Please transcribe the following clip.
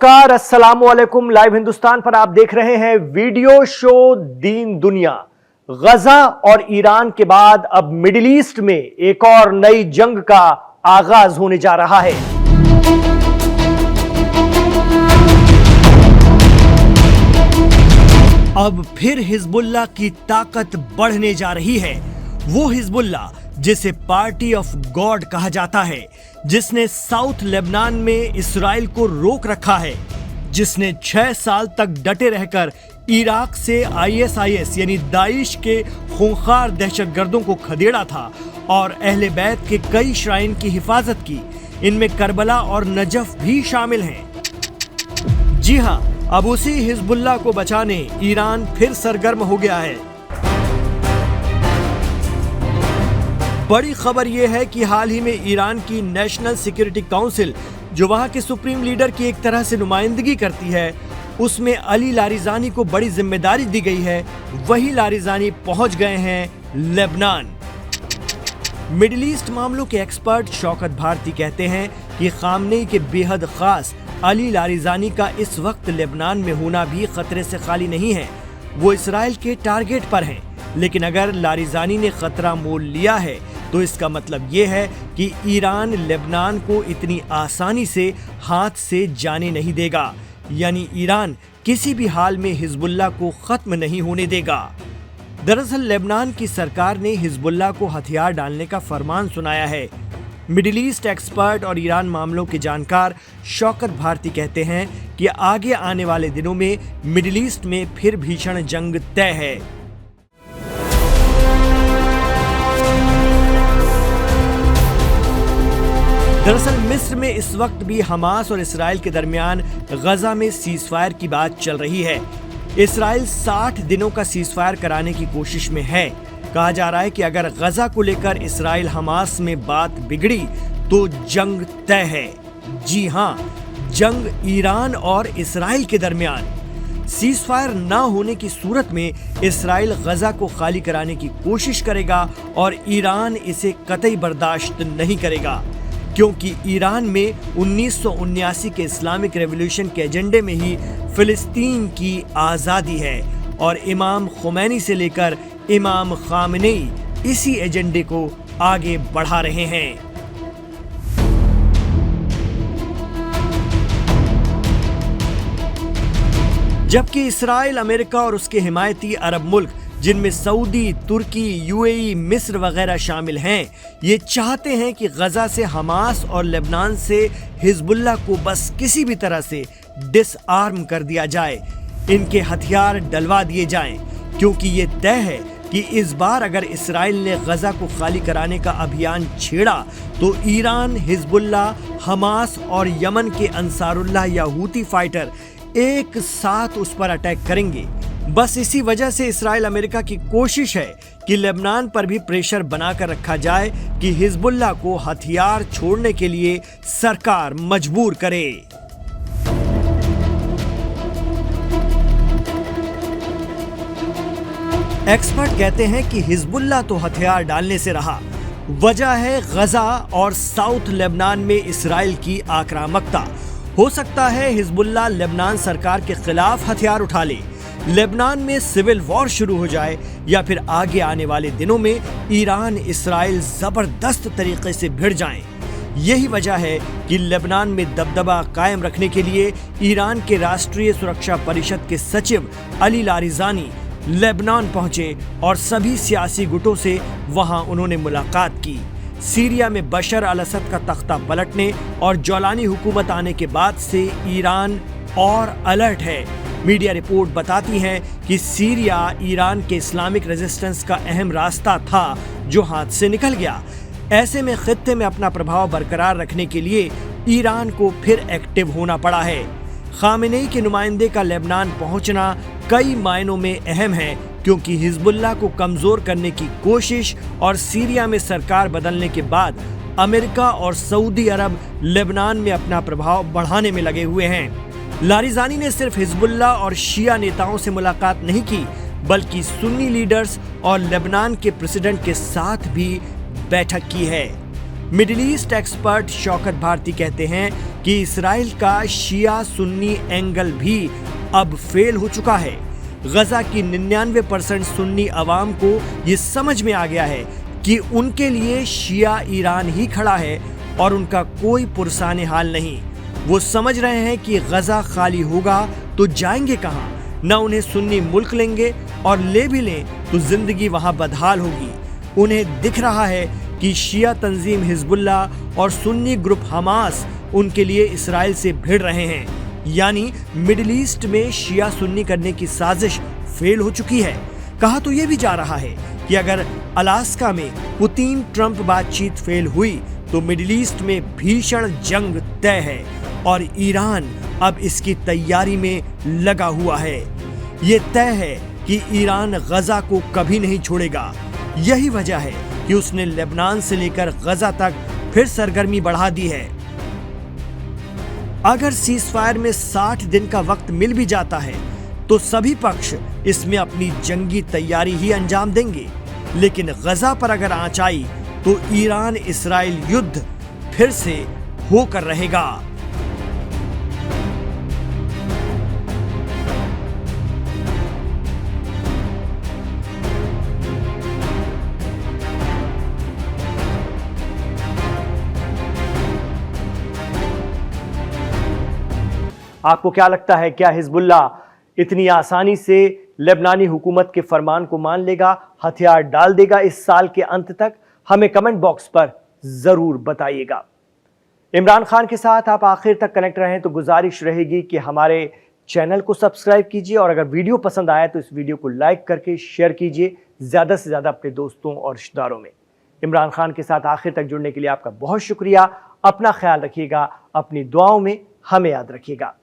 नमस्कार, अस्सलाम वालेकुम। लाइव हिंदुस्तान पर आप देख रहे हैं वीडियो शो दीन दुनिया। गजा और ईरान के बाद अब मिडिल ईस्ट में एक और नई जंग का आगाज होने जा रहा है। अब फिर हिजबुल्लाह की ताकत बढ़ने जा रही है। वो हिजबुल्लाह जिसे पार्टी ऑफ गॉड कहा जाता है, जिसने साउथ लेबनान में इस्राइल को रोक रखा है, जिसने 6 साल तक डटे रहकर इराक से आईएसआईएस यानी दाइश के खूंखार दहशतगर्दों को खदेड़ा था और अहले बैत के कई श्राइन की हिफाजत की। इनमें करबला और नजफ भी शामिल हैं। जी हां, अब उसी हिजबुल्लाह को बचाने ईरान फिर सरगर्म हो गया है। बड़ी खबर यह है कि हाल ही में ईरान की नेशनल सिक्योरिटी काउंसिल, जो वहां के सुप्रीम लीडर की एक तरह से नुमाइंदगी करती है, उसमें अली लारिजानी को बड़ी जिम्मेदारी दी गई है। वही लारिजानी पहुंच गए हैं लेबनान। मिडिल ईस्ट मामलों के एक्सपर्ट शौकत भारती कहते हैं कि खामनेई के बेहद खास अली लारिजानी का इस वक्त लेबनान में होना भी खतरे से खाली नहीं है। वो इसराइल के टारगेट पर हैं, लेकिन अगर लारिजानी ने खतरा मोल लिया है तो इसका मतलब ये है कि ईरान लेबनान को इतनी आसानी से हाथ से जाने नहीं देगा, यानी ईरान किसी भी हाल में हिजबुल्लाह को खत्म नहीं होने देगा। दरअसल लेबनान की सरकार ने हिजबुल्लाह को हथियार डालने का फरमान सुनाया है। मिडिल ईस्ट एक्सपर्ट और ईरान मामलों के जानकार शौकत भारती कहते हैं कि आगे आने वाले दिनों में मिडिल ईस्ट में फिर भीषण जंग तय है। दरअसल मिस्र में इस वक्त भी हमास और इसराइल के दरमियान गजा में सीजफायर की बात चल रही है। इसराइल 60 दिनों का सीजफायर कराने की कोशिश में है। कहा जा रहा है कि अगर गजा को लेकर इसराइल हमास में बात बिगड़ी तो जंग तय है। जी हां, जंग ईरान और इसराइल के दरमियान। सीजफायर ना होने की सूरत में इसराइल गजा को खाली कराने की कोशिश करेगा और ईरान इसे कतई बर्दाश्त नहीं करेगा, क्योंकि ईरान में 1979 के इस्लामिक रेवोल्यूशन के एजेंडे में ही फिलिस्तीन की आज़ादी है और इमाम खुमैनी से लेकर इमाम खामनेई इसी एजेंडे को आगे बढ़ा रहे हैं। जबकि इसराइल, अमेरिका और उसके हिमायती अरब मुल्क, जिनमें सऊदी, तुर्की, यूएई, मिस्र वगैरह शामिल हैं, ये चाहते हैं कि गजा से हमास और लेबनान से हिजबुल्लाह को बस किसी भी तरह से डिसआर्म कर दिया जाए, इनके हथियार डलवा दिए जाएं, क्योंकि ये तय है कि इस बार अगर इसराइल ने गजा को खाली कराने का अभियान छेड़ा तो ईरान, हिजबुल्लाह, हमास और यमन के अंसारुल्लाह या हूती फाइटर एक साथ उस पर अटैक करेंगे। बस इसी वजह से इसराइल अमेरिका की कोशिश है कि लेबनान पर भी प्रेशर बनाकर रखा जाए कि हिजबुल्लाह को हथियार छोड़ने के लिए सरकार मजबूर करे। एक्सपर्ट कहते हैं कि हिजबुल्लाह तो हथियार डालने से रहा, वजह है गजा और साउथ लेबनान में इसराइल की आक्रामकता। हो सकता है हिजबुल्लाह लेबनान सरकार के खिलाफ हथियार उठा ले, लेबनान में सिविल वॉर शुरू हो जाए, या फिर आगे आने वाले दिनों में ईरान इसराइल जबरदस्त तरीके से भिड़ जाएं। यही वजह है कि लेबनान में दबदबा कायम रखने के लिए ईरान के राष्ट्रीय सुरक्षा परिषद के सचिव अली लारिजानी लेबनान पहुंचे और सभी सियासी गुटों से वहां उन्होंने मुलाकात की। सीरिया में बशर अल असद का तख्ता पलटने और जौलानी हुकूमत आने के बाद से ईरान और अलर्ट है। मीडिया रिपोर्ट बताती है कि सीरिया ईरान के इस्लामिक रेजिस्टेंस का अहम रास्ता था जो हाथ से निकल गया। ऐसे में खित्ते में अपना प्रभाव बरकरार रखने के लिए ईरान को फिर एक्टिव होना पड़ा है। खामेनेई के नुमाइंदे का लेबनान पहुंचना कई मायनों में अहम है, क्योंकि हिजबुल्लाह को कमजोर करने की कोशिश और सीरिया में सरकार बदलने के बाद अमेरिका और सऊदी अरब लेबनान में अपना प्रभाव बढ़ाने में लगे हुए हैं। लारिजानी ने सिर्फ हिजबुल्लाह और शिया नेताओं से मुलाकात नहीं की, बल्कि सुन्नी लीडर्स और लेबनान के प्रेसिडेंट के साथ भी बैठक की है। Middle east expert Shaukat Bharti कहते हैं कि इसराइल का शिया सुन्नी एंगल भी अब फेल हो चुका है। गजा की 99% सुन्नी अवाम को ये समझ में आ गया है कि उनके लिए शिया ईरान ही खड़ा है और उनका कोई पुरसाने हाल नहीं। वो समझ रहे हैं कि गजा खाली होगा तो जाएंगे कहां? न उन्हें सुन्नी मुल्क लेंगे और ले भी लें तो जिंदगी वहां बदहाल होगी। उन्हें दिख रहा है कि शिया तंजीम हिजबुल्ला और सुन्नी ग्रुप हमास उनके लिए इसराइल से भिड़ रहे हैं। यानी मिडिल ईस्ट में शिया सुन्नी करने की साजिश फेल हो चुकी है। कहा तो यह भी जा रहा है कि अगर अलास्का में पुतिन ट्रंप बातचीत फेल हुई तो मिडिल ईस्ट में भीषण जंग तय है और ईरान अब इसकी तैयारी में लगा हुआ है। ये तय है कि ईरान गजा को कभी नहीं छोड़ेगा। यही वजह है कि उसने लेबनान से लेकर गजा तक फिर सरगर्मी बढ़ा दी है। अगर सीजफायर में 60 दिन का वक्त मिल भी जाता है तो सभी पक्ष इसमें अपनी जंगी तैयारी ही अंजाम देंगे। लेकिन गजा पर अगर आंच आई तो ईरान इसराइल युद्ध फिर से होकर रहेगा। आपको क्या लगता है, क्या हिजबुल्ला इतनी आसानी से लेबनानी हुकूमत के फरमान को मान लेगा, हथियार डाल देगा इस साल के अंत तक? हमें कमेंट बॉक्स पर जरूर बताइएगा। इमरान खान के साथ आप आखिर तक कनेक्ट रहें तो गुजारिश रहेगी कि हमारे चैनल को सब्सक्राइब कीजिए और अगर वीडियो पसंद आया तो इस वीडियो को लाइक करके शेयर कीजिए ज़्यादा से ज़्यादा अपने दोस्तों और रिश्तेदारों में। इमरान खान के साथ आखिर तक जुड़ने के लिए आपका बहुत शुक्रिया। अपना ख्याल रखिएगा, अपनी दुआओं में हमें याद रखिएगा।